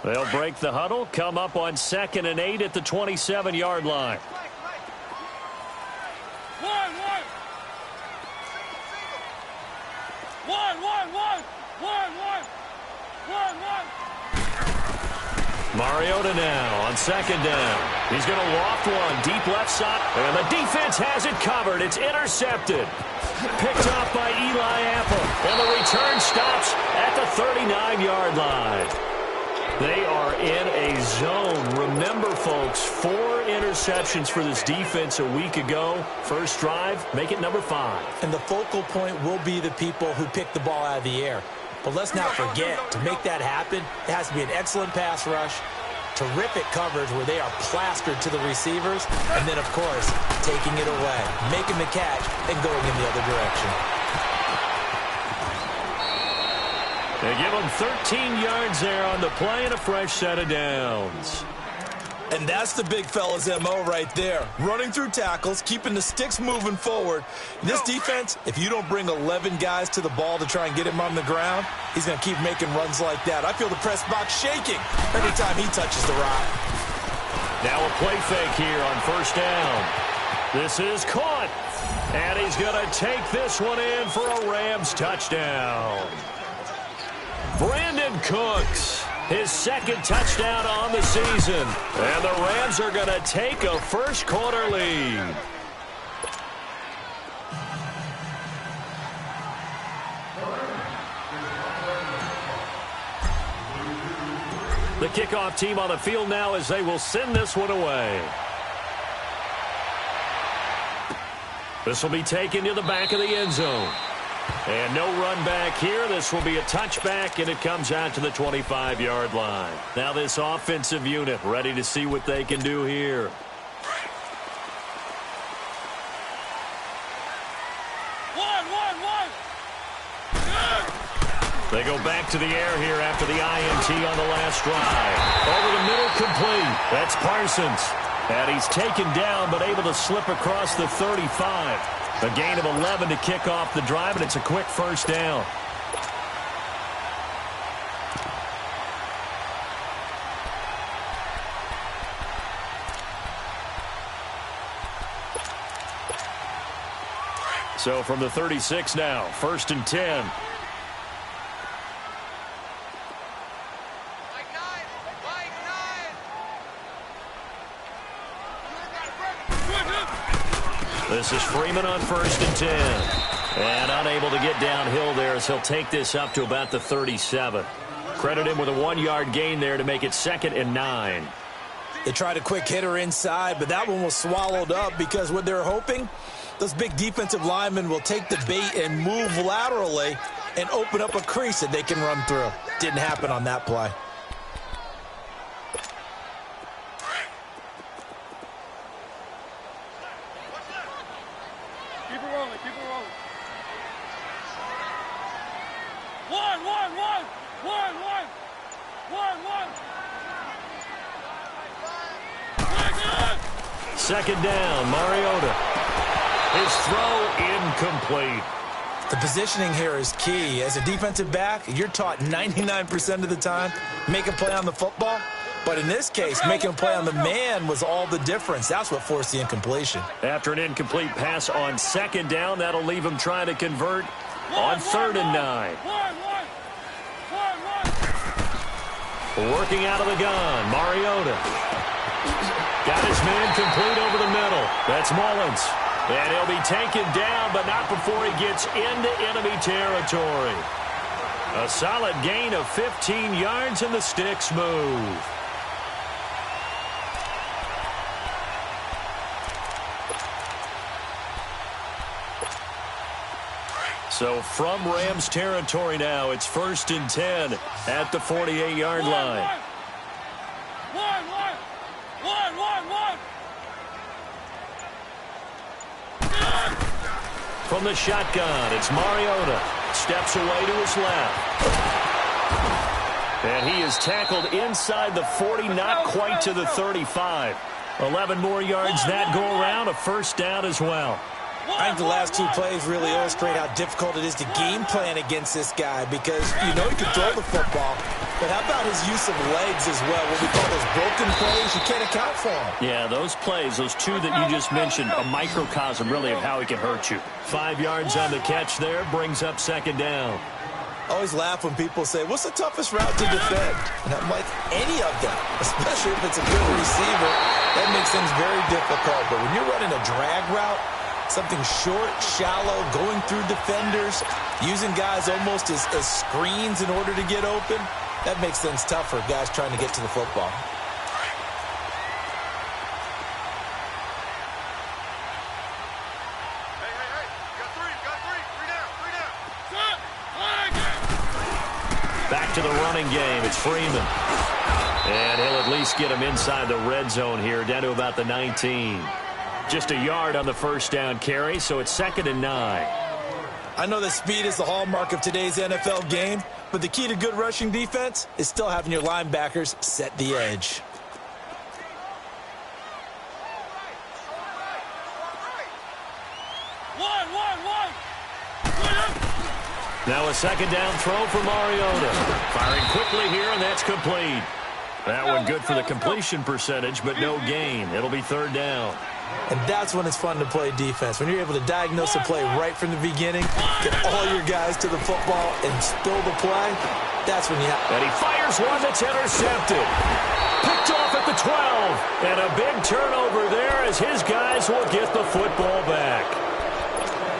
They'll break the huddle, come up on 2nd and 8 at the 27-yard line. Mariota now on 2nd down. He's going to loft one deep left side, and the defense has it covered. It's intercepted. Picked off by Eli Apple, and the return stops at the 39-yard line. They are in a zone. Remember, folks, 4 interceptions for this defense a week ago. First drive, make it number 5. And the focal point will be the people who pick the ball out of the air. But let's not forget, to make that happen, it has to be an excellent pass rush, terrific coverage where they are plastered to the receivers, and then, of course, taking it away, making the catch, and going in the other direction. They give them 13 yards there on the play and a fresh set of downs. And that's the big fella's MO right there. Running through tackles, keeping the sticks moving forward. In this defense, if you don't bring 11 guys to the ball to try and get him on the ground, he's going to keep making runs like that. I feel the press box shaking every time he touches the rock. Now a play fake here on 1st down. This is caught. And he's going to take this one in for a Rams touchdown. Brandon Cooks, his 2nd touchdown on the season. And the Rams are going to take a first-quarter lead. The kickoff team on the field now as they will send this one away. This will be taken to the back of the end zone. And no run back here. This will be a touchback, and it comes out to the 25-yard line. Now this offensive unit ready to see what they can do here. They go back to the air here after the INT on the last drive. Over the middle, complete. That's Parsons. And he's taken down, but able to slip across the 35. A gain of 11 to kick off the drive, and it's a quick first down. So from the 36 now, 1st and 10. This is Freeman on 1st and 10. And unable to get downhill there as he'll take this up to about the 37. Credit him with a 1-yard gain there to make it 2nd and 9. They tried a quick hitter inside, but that one was swallowed up because what they're hoping, those big defensive linemen will take the bait and move laterally and open up a crease that they can run through. Didn't happen on that play. Second down, Mariota. His throw incomplete. The positioning here is key. As a defensive back, you're taught 99% of the time, make a play on the football. But in this case, making a play on the man was all the difference. That's what forced the incompletion. After an incomplete pass on 2nd down, that'll leave him trying to convert on 3rd and 9. Working out of the gun, Mariota. Got his man complete over the middle. That's Mullins. And he'll be taken down, but not before he gets into enemy territory. A solid gain of 15 yards, and the sticks move. So from Rams territory now, it's 1st and 10 at the 48-yard line. From the shotgun, it's Mariota. Steps away to his left. And he is tackled inside the 40, not quite to the 35. 11 more yards that go around, a first down as well. I think the last two plays really illustrate how difficult it is to game plan against this guy because you know he can throw the football, but how about his use of legs as well? What we call those broken plays, you can't account for them. Yeah, those plays, those two that you just mentioned, a microcosm really of how he can hurt you. 5 yards on the catch there, brings up second down. I always laugh when people say, what's the toughest route to defend? And I'm like, any of them, especially if it's a good receiver. That makes things very difficult. But when you're running a drag route, something short, shallow, going through defenders, using guys almost as screens in order to get open, that makes things tough for guys trying to get to the football. Back to the running game. It's Freeman. And he'll at least get him inside the red zone here, down to about the 19. Just a yard on the first down carry, so it's 2nd and 9. I know that speed is the hallmark of today's NFL game, but the key to good rushing defense is still having your linebackers set the edge. Now a second down throw for Mariota. Firing quickly here, and that's complete. That one good for the completion percentage, but no gain. It'll be 3rd down. And that's when it's fun to play defense. When you're able to diagnose a play right from the beginning, get all your guys to the football and spill the play, that's when you have. And he fires one that's intercepted. Picked off at the 12. And a big turnover there as his guys will get the football back.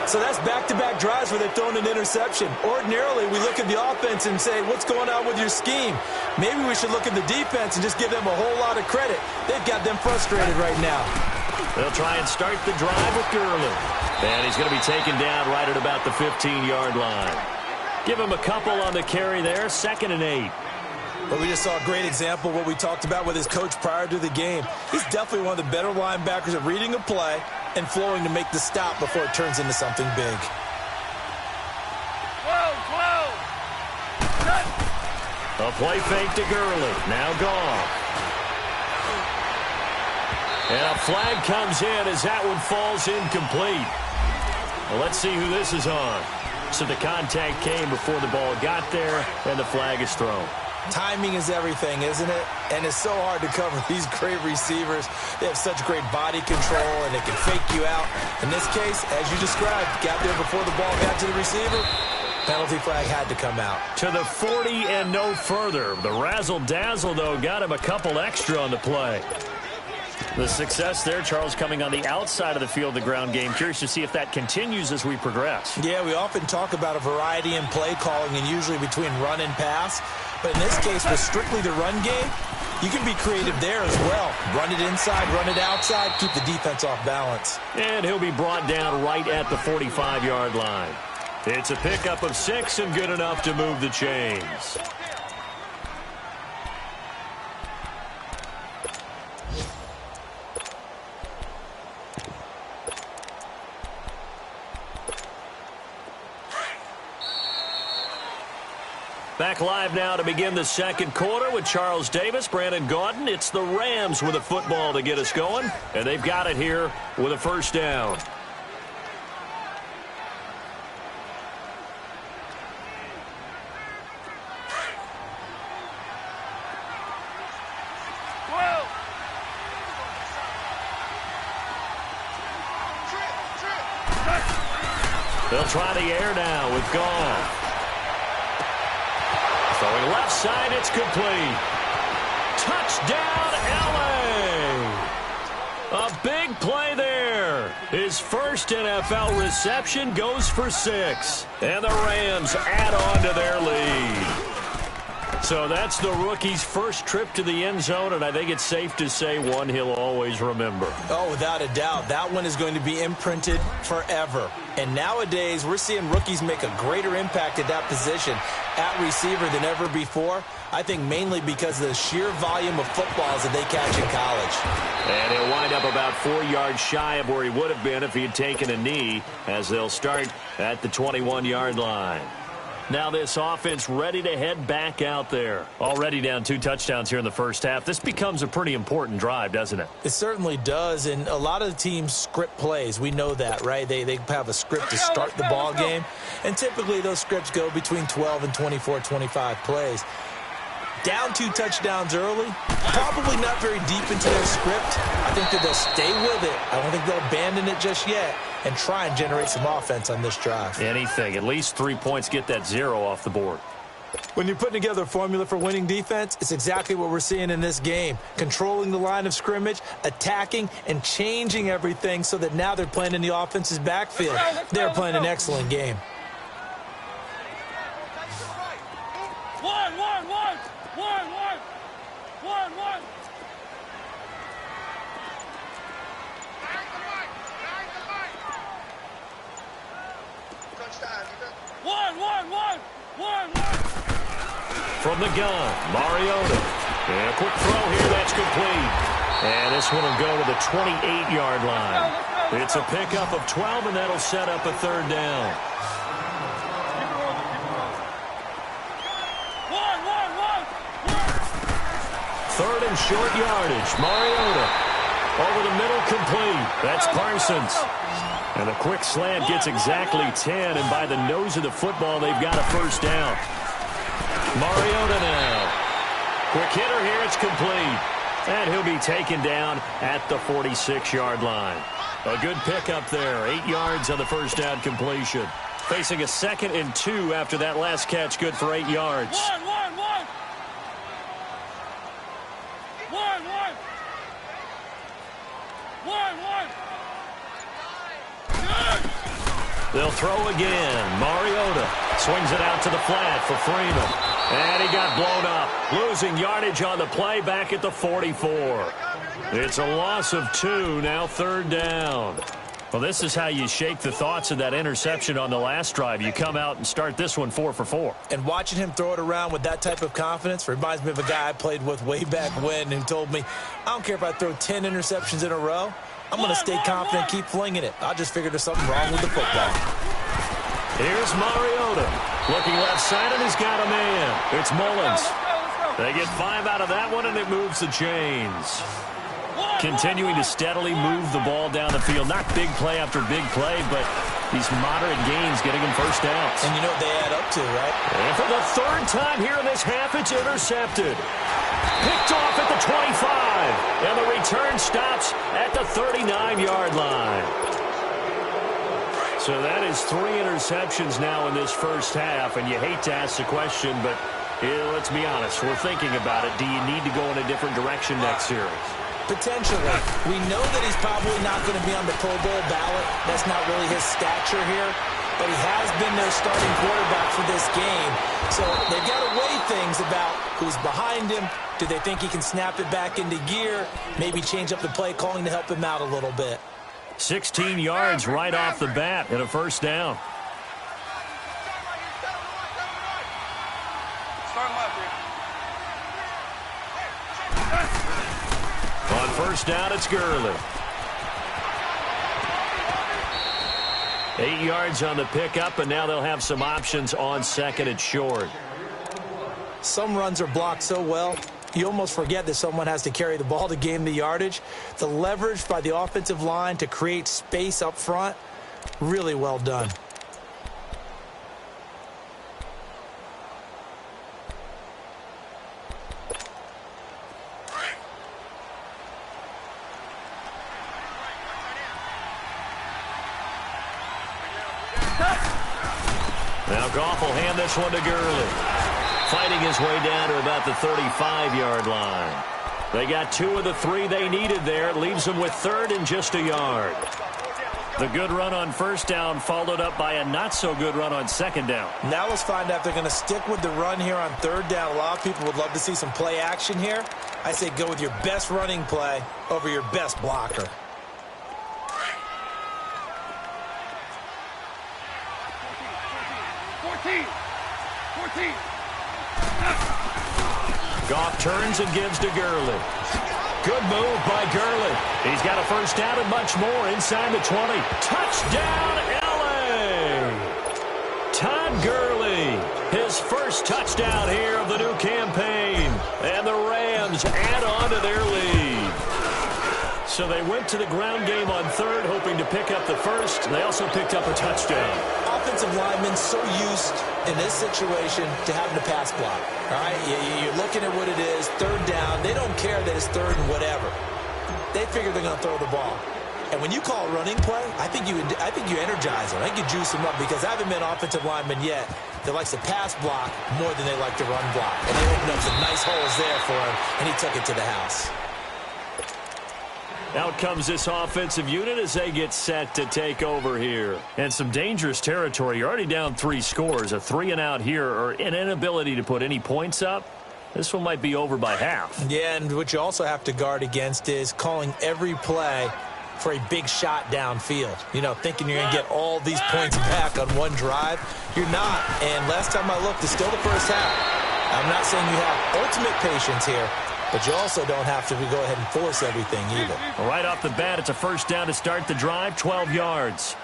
So that's back-to-back drives where they've thrown an interception. Ordinarily, we look at the offense and say, what's going on with your scheme? Maybe we should look at the defense and just give them a whole lot of credit. They've got them frustrated right now. They'll try and start the drive with Gurley. And he's going to be taken down right at about the 15-yard line. Give him a couple on the carry there, 2nd and 8. But we just saw a great example of what we talked about with his coach prior to the game. He's definitely one of the better linebackers at reading a play and flowing to make the stop before it turns into something big. A play fake to Gurley. Now gone. And a flag comes in as that one falls incomplete. Well, let's see who this is on. So the contact came before the ball got there, and the flag is thrown. Timing is everything, isn't it? And it's so hard to cover these great receivers. They have such great body control, and they can fake you out. In this case, as you described, got there before the ball got to the receiver. Penalty flag had to come out. To the 40 and no further. The razzle-dazzle, though, got him a couple extra on the play. The success there, Charles, coming on the outside of the field, the ground game. Curious to see if that continues as we progress. Yeah, we often talk about a variety in play calling and usually between run and pass. But in this case, with strictly the run game, you can be creative there as well. Run it inside, run it outside, keep the defense off balance. And he'll be brought down right at the 45-yard line. It's a pickup of 6 and good enough to move the chains. Back live now to begin the second quarter with Charles Davis, Brandon Gaudin. It's the Rams with a football to get us going, and they've got it here with a first down. They'll try the air now with Goff. Throwing left side, it's complete. Touchdown, L.A. A big play there. His first NFL reception goes for 6. And the Rams add on to their lead. So that's the rookie's first trip to the end zone, and I think it's safe to say one he'll always remember. Oh, without a doubt. That one is going to be imprinted forever. And nowadays, we're seeing rookies make a greater impact at that position at receiver than ever before. I think mainly because of the sheer volume of footballs that they catch in college. And he'll wind up about 4 yards shy of where he would have been if he had taken a knee, as they'll start at the 21-yard line. Now this offense ready to head back out there. Already down 2 touchdowns here in the first half. This becomes a pretty important drive, doesn't it? It certainly does, and a lot of the teams script plays. We know that, right? They have a script to start the ball game, and typically those scripts go between 12 and 24, 25 plays. Down 2 touchdowns early, probably not very deep into their script. I think that they'll stay with it. I don't think they'll abandon it just yet and try and generate some offense on this drive. Anything. At least 3 points, get that 0 off the board. When you're putting together a formula for winning defense, it's exactly what we're seeing in this game. Controlling the line of scrimmage, attacking, and changing everything so that now they're playing in the offense's backfield. They're playing an excellent game. From the gun, Mariota. And a quick throw here, that's complete. And this one will go to the 28-yard line. It's a pickup of 12, and that'll set up a 3rd down. Third and short yardage. Mariota over the middle, complete. That's Parsons. And a quick slant gets exactly 10, and by the nose of the football, they've got a 1st down. Mariota now. Quick hitter here, it's complete. And he'll be taken down at the 46-yard line. A good pickup there. 8 yards on the 1st down completion. Facing a 2nd and 2 after that last catch, good for 8 yards. They'll throw again. Mariota swings it out to the flat for Freeman. And he got blown up. Losing yardage on the play back at the 44. It's a loss of 2, now 3rd down. Well, this is how you shake the thoughts of that interception on the last drive. You come out and start this one 4 for 4. And watching him throw it around with that type of confidence reminds me of a guy I played with way back when who told me, I don't care if I throw 10 interceptions in a row. I'm going to stay confident, keep flinging it. I just figured there's something wrong with the football. Here's Mariota. Looking left side, and he's got a man. It's Mullins. They get 5 out of that one, and it moves the chains. Continuing to steadily move the ball down the field. Not big play after big play, but these moderate gains getting him 1st downs. And you know what they add up to, right? And for the 3rd time here in this half, it's intercepted. Picked off at the 25. And the return stops at the 39-yard line. So that is 3 interceptions now in this first half. And you hate to ask the question, but let's be honest. We're thinking about it. Do you need to go in a different direction next series? Potentially. We know that he's probably not going to be on the Pro Bowl ballot. That's not really his stature here. But he has been their starting quarterback for this game. So they've got to weigh things about who's behind him. Do they think he can snap it back into gear? Maybe change up the play calling to help him out a little bit. 16 yards right off the bat and a 1st down. On 1st down, it's Gurley. 8 yards on the pickup, and now they'll have some options on 2nd and short. Some runs are blocked so well, you almost forget that someone has to carry the ball to gain the yardage. The leverage by the offensive line to create space up front, really well done. Now Goff will hand this one to Gurley. Fighting his way down to about the 35-yard line. They got 2 of the 3 they needed there. It leaves them with 3rd and just a yard. The good run on 1st down followed up by a not-so-good run on 2nd down. Now let's find out if they're going to stick with the run here on 3rd down. A lot of people would love to see some play action here. I say go with your best running play over your best blocker. Goff turns and gives to Gurley. Good move by Gurley. He's got a 1st down and much more inside the 20. Touchdown, L.A. Todd Gurley his first touchdown here of the new campaign. And the Rams add on to their lead. So they went to the ground game on third, hoping to pick up the first. They also picked up a touchdown. Offensive linemen so used in this situation to having to pass block. All right, you're looking at what it is, third down. They don't care that it's third and whatever. They figure they're going to throw the ball. And when you call a running play, I think you energize them. I think you juice them up because I haven't met an offensive lineman yet that likes to pass block more than they like to run block. And they opened up some nice holes there for him, and he took it to the house. Out comes this offensive unit as they get set to take over here. And some dangerous territory. You're already down 3 scores. A 3-and-out here or an inability to put any points up. This one might be over by half. Yeah, and what you also have to guard against is calling every play for a big shot downfield. You know, thinking you're going to get all these points back on one drive. You're not. And last time I looked, it's still the first half. I'm not saying you have ultimate patience here, but you also don't have to go ahead and force everything either. Right off the bat, it's a first down to start the drive, 12 yards.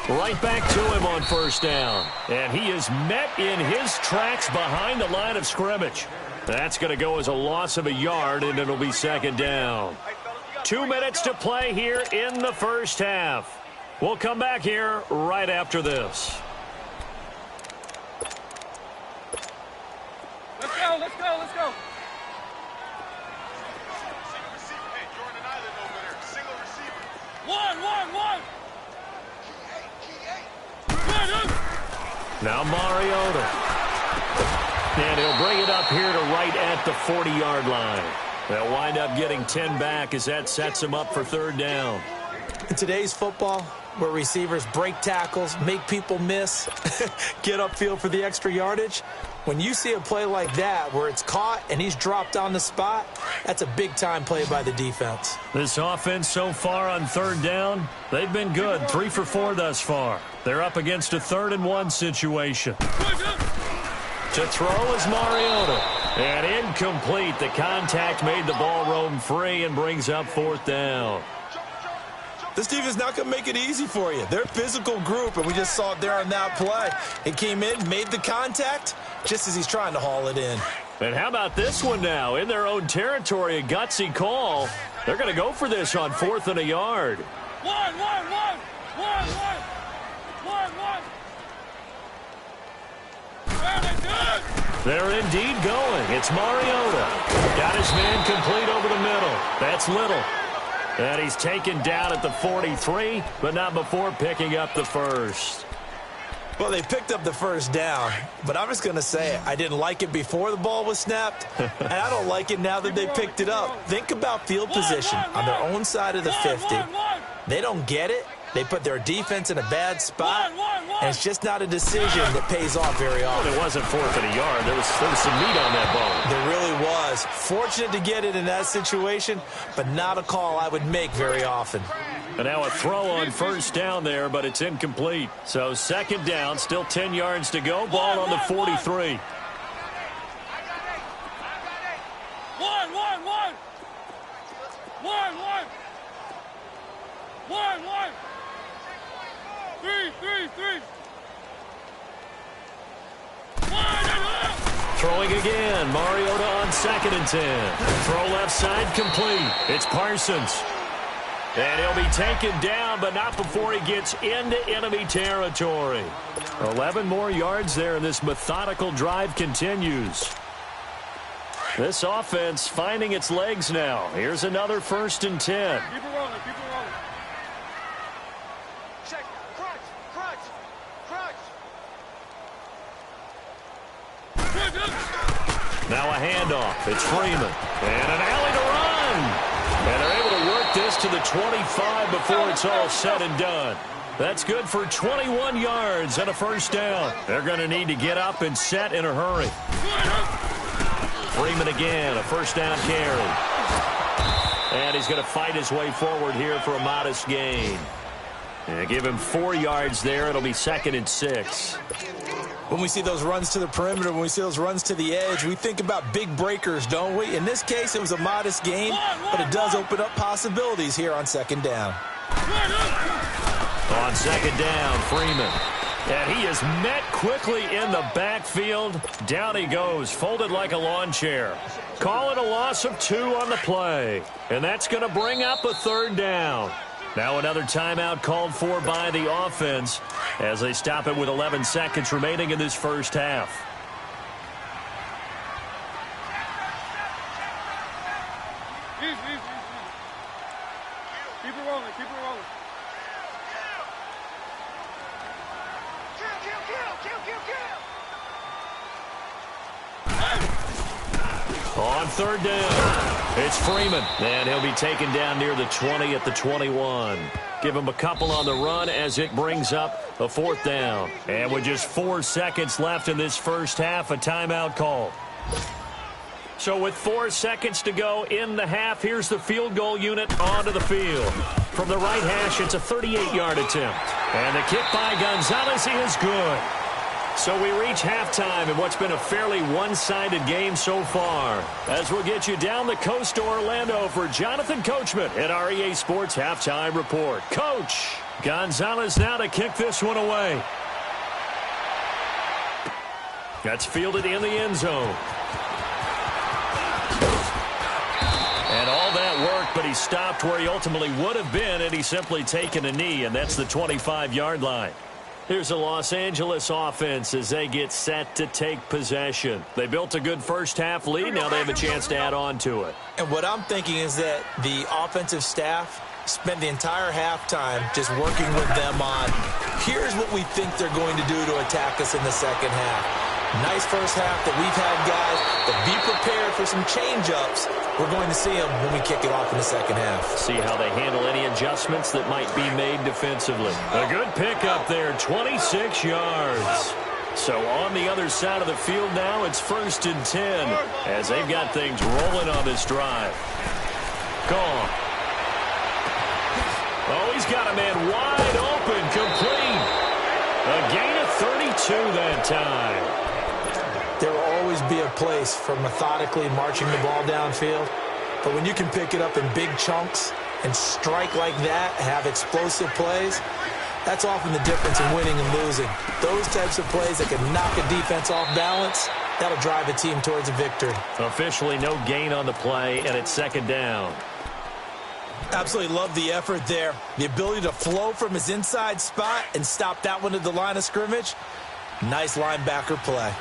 Right back to him on first down. And he is met in his tracks behind the line of scrimmage. That's going to go as a loss of a yard, and it'll be second down. 2 minutes to play here in the first half. We'll come back here right after this. Let's go, let's go, let's go. One. Now Mariota. And he'll bring it up here to right at the 40-yard line. They'll wind up getting 10 back as that sets him up for third down. In today's football, where receivers break tackles, make people miss, get upfield for the extra yardage, when you see a play like that where it's caught and he's dropped on the spot, that's a big-time play by the defense. This offense so far on third down, they've been good. 3 for 4 thus far. They're up against a 3rd-and-1 situation. To throw is Mariota. And incomplete. The contact made the ball roam free and brings up 4th down. This defense is not going to make it easy for you. They're a physical group, and we just saw it there on that play. It came in, made the contact, just as he's trying to haul it in. And how about this one now? In their own territory, a gutsy call. They're going to go for this on 4th and a yard. One. They're indeed going. It's Mariota. Got his man complete over the middle. That's Little. And he's taken down at the 43, but not before picking up the first. Well, they picked up the first down, but I'm just going to say it. I didn't like it before the ball was snapped, and I don't like it now that they picked it up. Think about field position on their own side of the 50. They don't get it. They put their defense in a bad spot, and it's just not a decision that pays off very often. It wasn't 4th and a yard. There was some meat on that bone. There really was. Fortunate to get it in that situation, but not a call I would make very often. And now a throw on first down there, but it's incomplete. So second down, still 10 yards to go. Ball on the 43. One. Three. Throwing again. Mariota on 2nd and 10. Throw left side complete. It's Parsons. And he'll be taken down, but not before he gets into enemy territory. 11 more yards there, and this methodical drive continues. This offense finding its legs now. Here's another 1st and 10. Keep it rolling. Check. Crunch. Now a handoff. It's Freeman. And an alley to run. And they're able to work this to the 25 before it's all said and done. That's good for 21 yards and a first down. They're going to need to get up and set in a hurry. Freeman again, a first down carry. And he's going to fight his way forward here for a modest gain. And give him 4 yards there. It'll be 2nd and 6. When we see those runs to the perimeter, when we see those runs to the edge, we think about big breakers, don't we? In this case, it was a modest gain, but it does open up possibilities here on second down. On second down, Freeman. And he is met quickly in the backfield. Down he goes, folded like a lawn chair. Call it a loss of 2 on the play. And that's going to bring up a third down. Now another timeout called for by the offense as they stop it with 11 seconds remaining in this first half. Keep it rolling, keep it rolling. On third down, it's Freeman, and he'll be taken down near the 20 at the 21. Give him a couple on the run as it brings up a fourth down. And with just 4 seconds left in this first half, a timeout call. So with 4 seconds to go in the half, here's the field goal unit onto the field. From the right hash, it's a 38-yard attempt. And the kick by Gonzalez is good. So we reach halftime in what's been a fairly one-sided game so far. As we'll get you down the coast to Orlando for Jonathan Coachman at our EA Sports Halftime Report. Coach, Gonzalez now to kick this one away. That's fielded in the end zone. And all that work, but he stopped where he ultimately would have been had he simply taken a knee, and that's the 25-yard line. Here's the Los Angeles offense as they get set to take possession. They built a good first-half lead. Now they have a chance to add on to it. And what I'm thinking is that the offensive staff spent the entire halftime just working with them on, here's what we think they're going to do to attack us in the second half. Nice first half that we've had, guys, but be prepared for some change-ups. We're going to see them when we kick it off in the second half. See how they handle any adjustments that might be made defensively. A good pickup there, 26 yards. So on the other side of the field now, it's 1st and 10 as they've got things rolling on this drive. Gone. Oh, he's got a man wide open, complete. A gain of 32 that time. There will always be a place for methodically marching the ball downfield. But when you can pick it up in big chunks and strike like that, have explosive plays, that's often the difference in winning and losing. Those types of plays that can knock a defense off balance, that'll drive a team towards a victory. Officially no gain on the play, and it's second down. Absolutely love the effort there. The ability to flow from his inside spot and stop that one at the line of scrimmage. Nice linebacker play.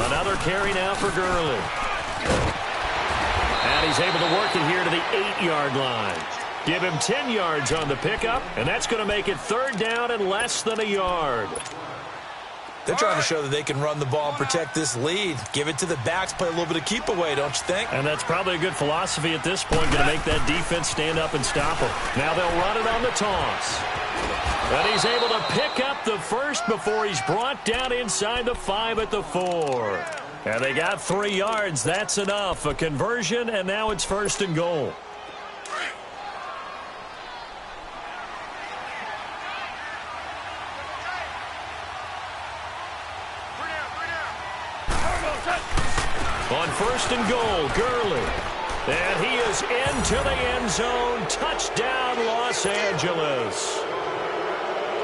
Another carry now for Gurley. And he's able to work it here to the 8-yard line. Give him 10 yards on the pickup, and that's going to make it third down and less than a yard. They're trying to show that they can run the ball and protect this lead. Give it to the backs, play a little bit of keep away, don't you think? And that's probably a good philosophy at this point, going to make that defense stand up and stop them. Now they'll run it on the toss. And he's able to pick up the first before he's brought down inside the 5 at the 4. And they got 3 yards. That's enough. A conversion, and now it's 1st and goal. On 1st and goal, Gurley. And he is into the end zone. Touchdown, Los Angeles.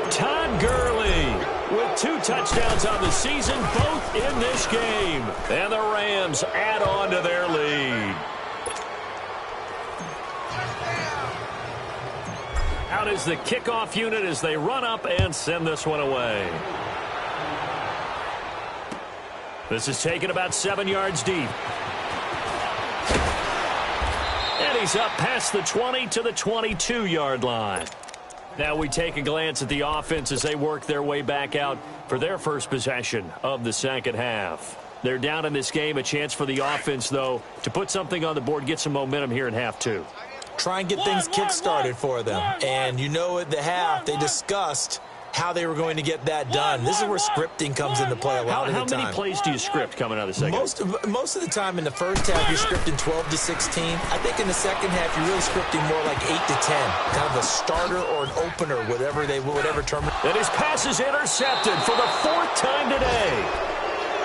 Todd Gurley with 2 touchdowns on the season, both in this game. And the Rams add on to their lead. Out is the kickoff unit as they run up and send this one away. This is taken about 7 yards deep. And he's up past the 20 to the 22-yard line. Now we take a glance at the offense as they work their way back out for their first possession of the second half. They're down in this game. A chance for the offense, though, to put something on the board, get some momentum here in half 2. Try and get things kick-started for them. And you know at the half, they discussed how they were going to get that done. This is where scripting comes into play a lot of the time. How many plays do you script coming out of the second? Most of the time in the first half, you're scripting 12 to 16. I think in the second half, you're really scripting more like 8 to 10. Kind of a starter or an opener, whatever term. And his pass is intercepted for the 4th time today.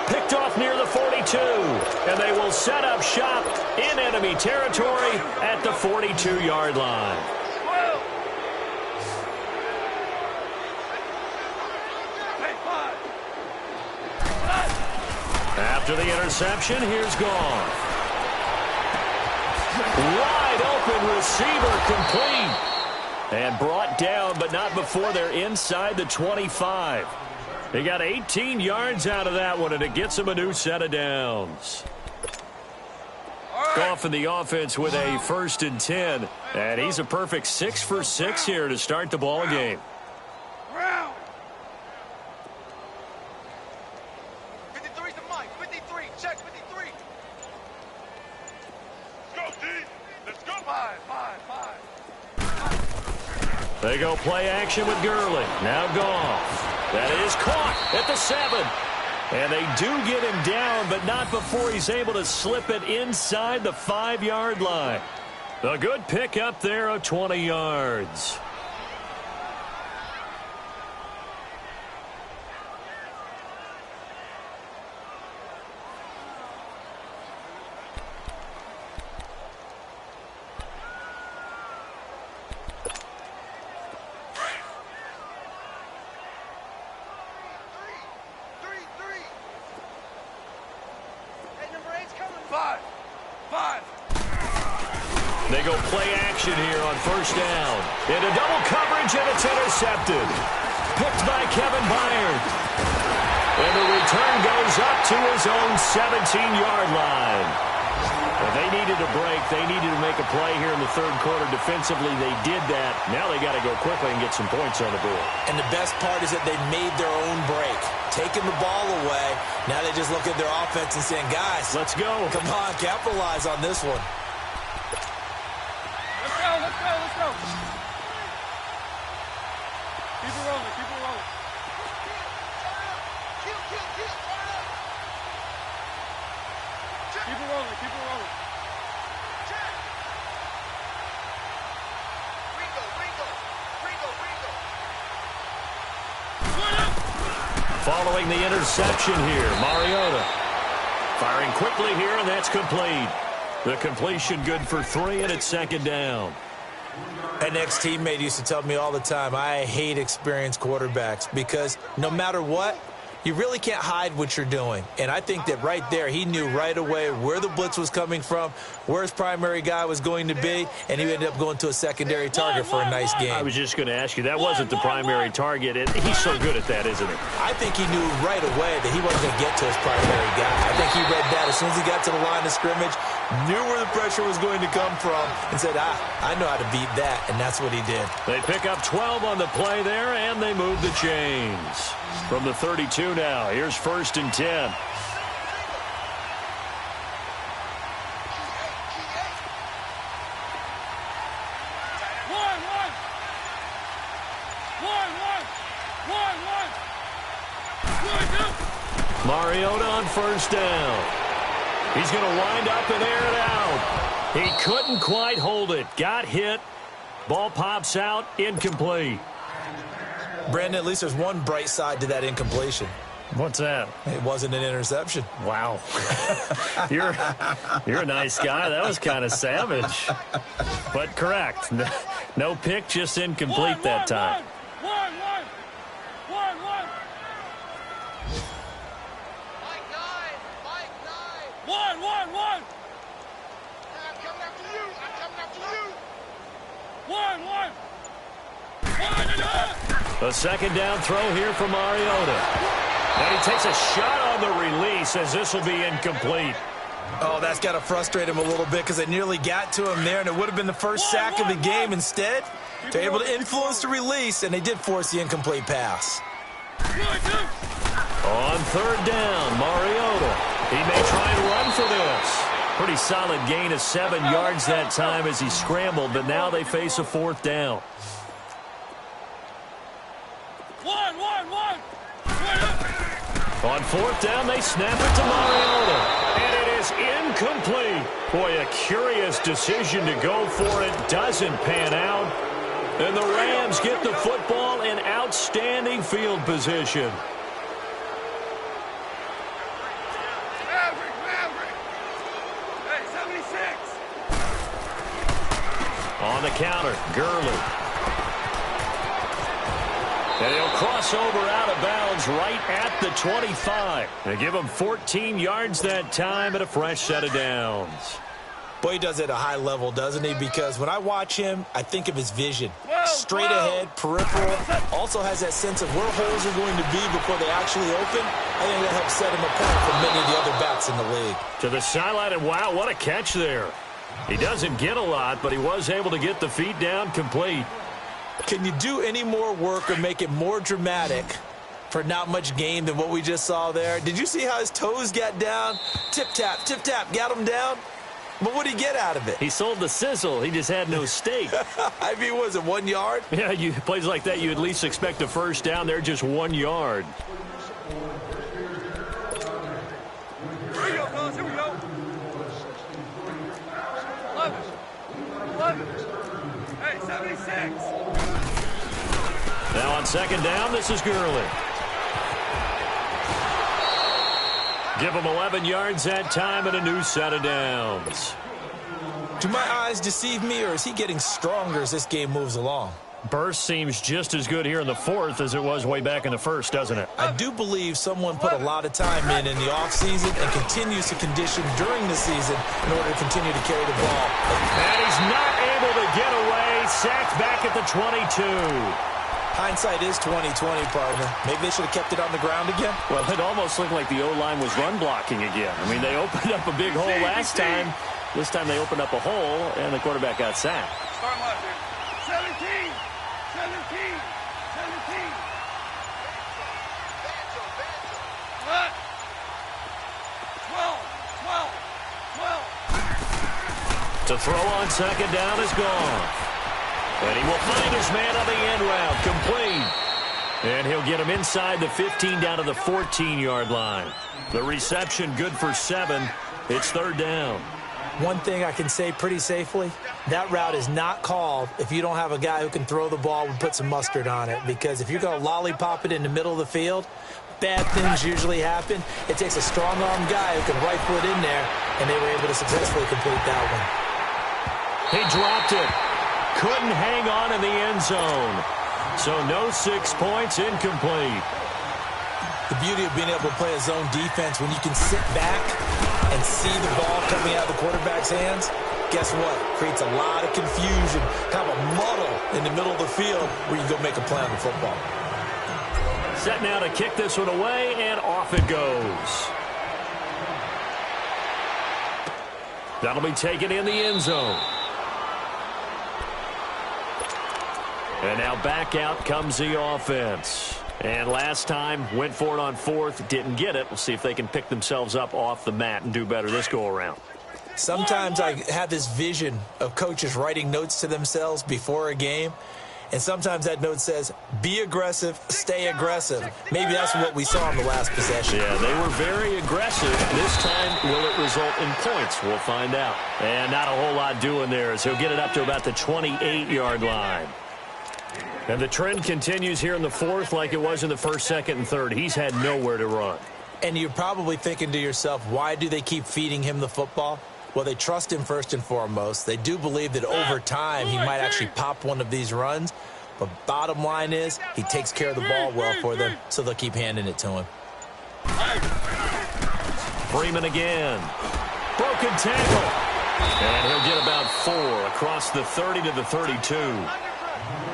Picked off near the 42. And they will set up shop in enemy territory at the 42-yard line. After the interception, here's Goff. Wide open receiver complete. And brought down, but not before they're inside the 25. They got 18 yards out of that one, and it gets them a new set of downs. Goff in the offense with a 1st and 10. And he's a perfect 6 for 6 here to start the ball game. 53's the mic. 53. Check 53. Let's go, D. Let's go. 5. They go play action with Gurley. Now Goff. That is caught at the 7. And they do get him down, but not before he's able to slip it inside the 5-yard line. A good pick up there of 20 yards. They go play action here on 1st down. Into double coverage, and it's intercepted. Picked by Kevin Byard. And the return goes up to his own 17-yard line. Well, they needed a break. They needed to make a play here in the 3rd quarter. Defensively, they did that. Now they got to go quickly and get some points on the board. And the best part is that they made their own break. Taking the ball away. Now they just look at their offense and saying, guys, let's go. Come on, capitalize on this one. Let's go. Keep it rolling. Keep it rolling. Following the interception here, Mariota. Firing quickly here, and that's complete. The completion good for 3, and it's 2nd down. An ex-teammate used to tell me all the time, I hate experienced quarterbacks because no matter what, you really can't hide what you're doing. And I think that right there, he knew right away where the blitz was coming from, where his primary guy was going to be, and he ended up going to a secondary target for a nice game. I was just going to ask you, that wasn't the primary target. He's so good at that, isn't he? I think he knew right away that he wasn't going to get to his primary guy. I think he read that as soon as he got to the line of scrimmage, knew where the pressure was going to come from, and said, I know how to beat that, and that's what he did. They pick up 12 on the play there, and they move the chains. From the 32 now, here's 1st and 10. Mariota on 1st down. He's going to wind up and air it out. He couldn't quite hold it. Got hit. Ball pops out. Incomplete. Brandon, at least there's one bright side to that incompletion. What's that? It wasn't an interception. Wow. You're a nice guy. That was kind of savage. But correct. No pick, just incomplete that time. One. I'm coming after you. One. A 2nd down throw here for Mariota. And he takes a shot on the release as this will be incomplete. Oh, that's got to frustrate him a little bit because they nearly got to him there, and it would have been the first sack of the game. Instead, they're able to influence the release, and they did force the incomplete pass. On 3rd down, Mariota. He may try and run for this. Pretty solid gain of 7 yards that time as he scrambled, but now they face a 4th down. On 4th down, they snap it to Mariota. And it is incomplete. Boy, a curious decision to go for it. Doesn't pan out. And the Rams get the football in outstanding field position. On the counter, Gurley. And he'll cross over out of bounds right at the 25. They give him 14 yards that time and a fresh set of downs. Boy, he does it at a high level, doesn't he? Because when I watch him, I think of his vision. Straight ahead, peripheral. Also has that sense of where holes are going to be before they actually open. I think that helps set him apart from many of the other backs in the league. To the sideline, and wow, what a catch there. He doesn't get a lot, but he was able to get the feet down complete. Can you do any more work or make it more dramatic for not much gain than what we just saw there? Did you see how his toes got down? Tip-tap, got him down. But what did he get out of it? He sold the sizzle. He just had no steak. I mean, was it 1 yard? Yeah, plays like that, you at least expect a first down. They're just 1 yard. Here we go, fellas. Here we go. 11. Hey, 76. Now on second down, this is Gurley. Give him 11 yards that time and a new set of downs. Do my eyes deceive me, or is he getting stronger as this game moves along? Burst seems just as good here in the fourth as it was way back in the first, doesn't it? I do believe someone put a lot of time in the offseason and continues to condition during the season in order to continue to carry the ball. And he's not able to get away. Sacked back at the 22. Hindsight is 20/20, partner. Maybe they should have kept it on the ground again. Well, it almost looked like the O-line was run blocking again. I mean, they opened up a big hole last time. This time they opened up a hole, and the quarterback got sacked. Start left here. 17. 17. What? 12. To throw on second down is gone. And he will find his man on the end route, complete. And he'll get him inside the 15 down to the 14-yard line. The reception good for 7. It's third down. One thing I can say pretty safely, that route is not called if you don't have a guy who can throw the ball and put some mustard on it. Because if you're going to lollipop it in the middle of the field, bad things usually happen. It takes a strong-arm guy who can rifle it in there, and they were able to successfully complete that one. He dropped it. Couldn't hang on in the end zone. So no 6 points, incomplete. The beauty of being able to play a zone defense when you can sit back and see the ball coming out of the quarterback's hands, guess what? Creates a lot of confusion, kind of a muddle in the middle of the field where you go make a play on the football. Set now to kick this one away, and off it goes. That'll be taken in the end zone. And now back out comes the offense. And last time, went for it on fourth, didn't get it. We'll see if they can pick themselves up off the mat and do better this go-around. Sometimes I have this vision of coaches writing notes to themselves before a game. And sometimes that note says, be aggressive, stay aggressive. Maybe that's what we saw in the last possession. Yeah, they were very aggressive. This time, will it result in points? We'll find out. And not a whole lot doing there as he'll get it up to about the 28-yard line. And the trend continues here in the fourth like it was in the first, second, and third. He's had nowhere to run. And you're probably thinking to yourself, why do they keep feeding him the football? Well, they trust him first and foremost. They do believe that over time he might actually pop one of these runs. But bottom line is he takes care of the ball well for them, so they'll keep handing it to him. Freeman again. Broken tackle. And he'll get about 4 across the 30 to the 32.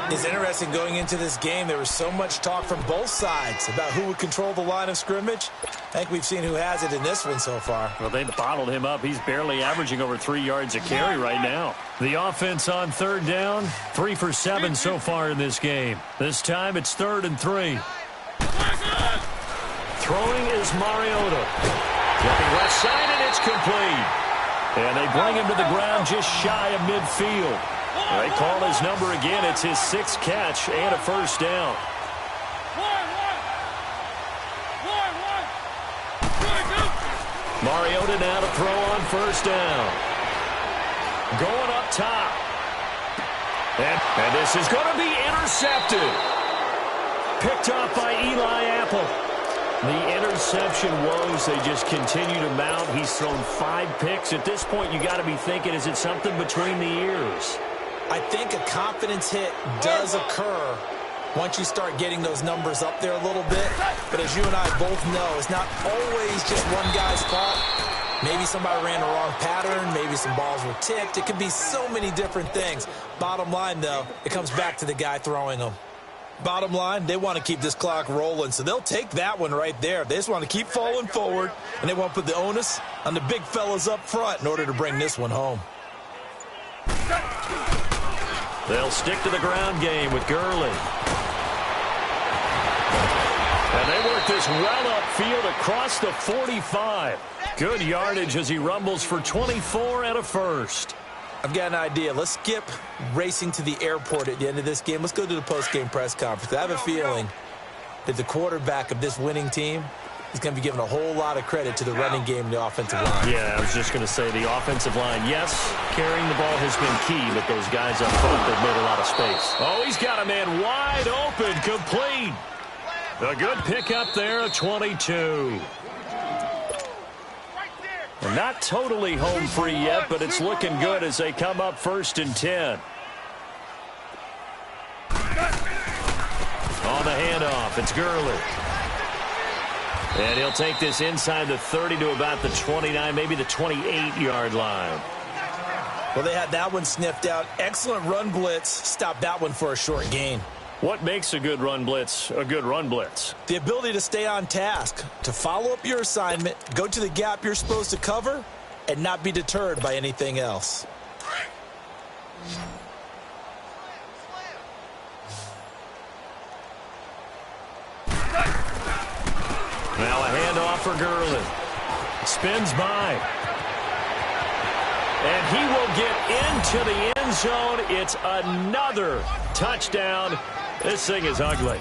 It's interesting going into this game. There was so much talk from both sides about who would control the line of scrimmage. I think we've seen who has it in this one so far. Well, they bottled him up. He's barely averaging over 3 yards a carry right now. The offense on third down, 3 for 7 so far in this game. This time it's 3rd and 3. Throwing is Mariota. Looking left side, and it's complete. And they bring him to the ground just shy of midfield. They call his number again. It's his 6th catch and a first down. Mariota now to throw on first down. Going up top. And this is going to be intercepted. Picked off by Eli Apple. The interception woes, they just continue to mount. He's thrown 5 picks. At this point, you got to be thinking, is it something between the ears? I think a confidence hit does occur once you start getting those numbers up there a little bit. But as you and I both know, it's not always just one guy's fault. Maybe somebody ran the wrong pattern. Maybe some balls were tipped. It could be so many different things. Bottom line, though, it comes back to the guy throwing them. Bottom line, they want to keep this clock rolling, so they'll take that one right there. They just want to keep falling forward, and they want to put the onus on the big fellas up front in order to bring this one home. They'll stick to the ground game with Gurley. And they work this well upfield across the 45. Good yardage as he rumbles for 24 and a first. I've got an idea. Let's skip racing to the airport at the end of this game. Let's go to the post-game press conference. I have a feeling that the quarterback of this winning team is going to be given a whole lot of credit to the running game and the offensive line. Yeah, I was just going to say the offensive line, yes, carrying the ball has been key, but those guys up front, they've made a lot of space. Oh, he's got a man wide open, complete. A good pickup there, a 22. And not totally home free yet, but it's looking good as they come up 1st and 10. On the handoff, it's Gurley. And he'll take this inside the 30 to about the 29, maybe the 28-yard line. Well, they had that one sniffed out. Excellent run blitz. Stopped that one for a short gain. What makes a good run blitz a good run blitz? The ability to stay on task, to follow up your assignment, go to the gap you're supposed to cover, and not be deterred by anything else. Now a handoff for Gurley. Spins by. And he will get into the end zone. It's another touchdown. This thing is ugly.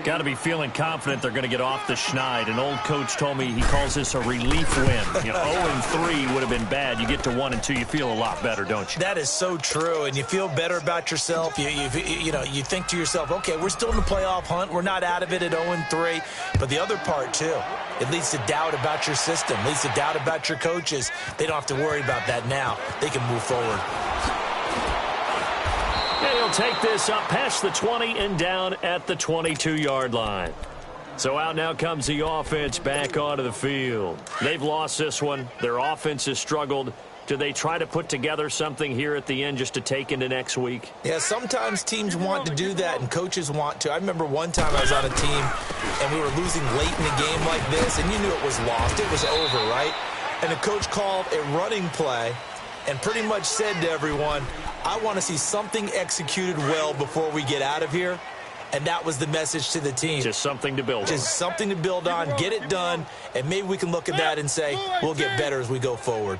Got to be feeling confident they're going to get off the schneid. An old coach told me he calls this a relief win. 0-3 would have been bad. You get to 1 and 2, you feel a lot better, don't you? That is so true, and you feel better about yourself. You think to yourself, okay, we're still in the playoff hunt. We're not out of it at 0-3. But the other part, too, it leads to doubt about your system, leads to doubt about your coaches. They don't have to worry about that now. They can move forward. And he'll take this up past the 20 and down at the 22-yard line. So out now comes the offense back onto the field. They've lost this one. Their offense has struggled. Do they try to put together something here at the end just to take into next week? Yeah, sometimes teams want to do that and coaches want to. I remember one time I was on a team and we were losing late in a game like this, and you knew it was lost. It was over, right? And the coach called a running play and pretty much said to everyone, I want to see something executed well before we get out of here. And that was the message to the team. Just something to build on. Just something to build on, get it done, and maybe we can look at that and say, we'll get better as we go forward.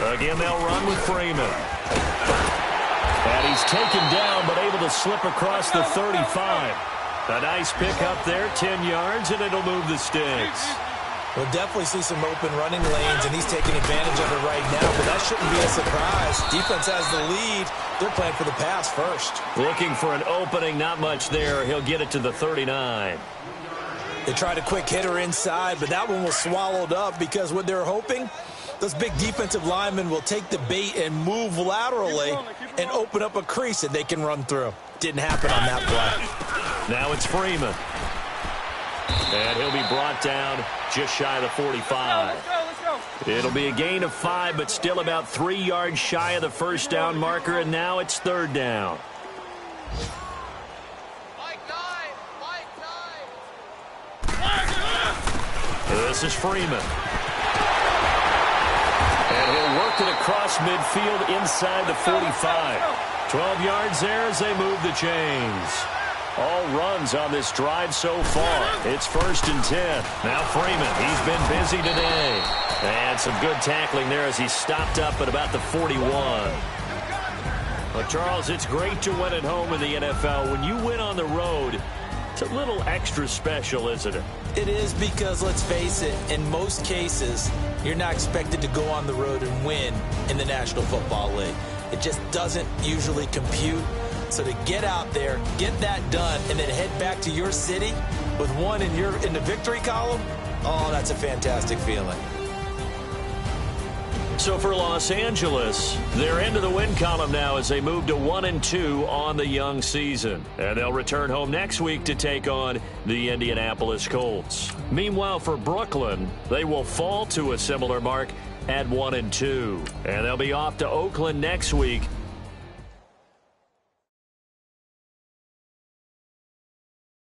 Again, they'll run with Freeman. And he's taken down, but able to slip across the 35. A nice pick up there, 10 yards, and it'll move the sticks. We'll definitely see some open running lanes, and he's taking advantage of it right now, but that shouldn't be a surprise. Defense has the lead. They're playing for the pass first. Looking for an opening, not much there. He'll get it to the 39. They tried a quick hitter inside, but that one was swallowed up because what they're hoping, those big defensive linemen will take the bait and move laterally and open up a crease that they can run through. Didn't happen on that play. Now it's Freeman. And he'll be brought down just shy of the 45. It'll be a gain of 5, but still about 3 yards shy of the first down marker, and now it's 3rd down. This is Freeman. And he'll work it across midfield inside the 45. 12 yards there as they move the chains. All runs on this drive so far. It's 1st and 10. Now Freeman, he's been busy today. And some good tackling there as he stopped up at about the 41. Well, Charles, it's great to win at home in the NFL. When you win on the road, it's a little extra special, isn't it? It is, because, let's face it, in most cases, you're not expected to go on the road and win in the National Football League. It just doesn't usually compute. So to get out there, get that done, and then head back to your city with one in the victory column, oh, that's a fantastic feeling. So for Los Angeles, they're into the win column now as they move to 1-2 on the young season. And they'll return home next week to take on the Indianapolis Colts. Meanwhile, for Brooklyn, they will fall to a similar mark at 1-2. And they'll be off to Oakland next week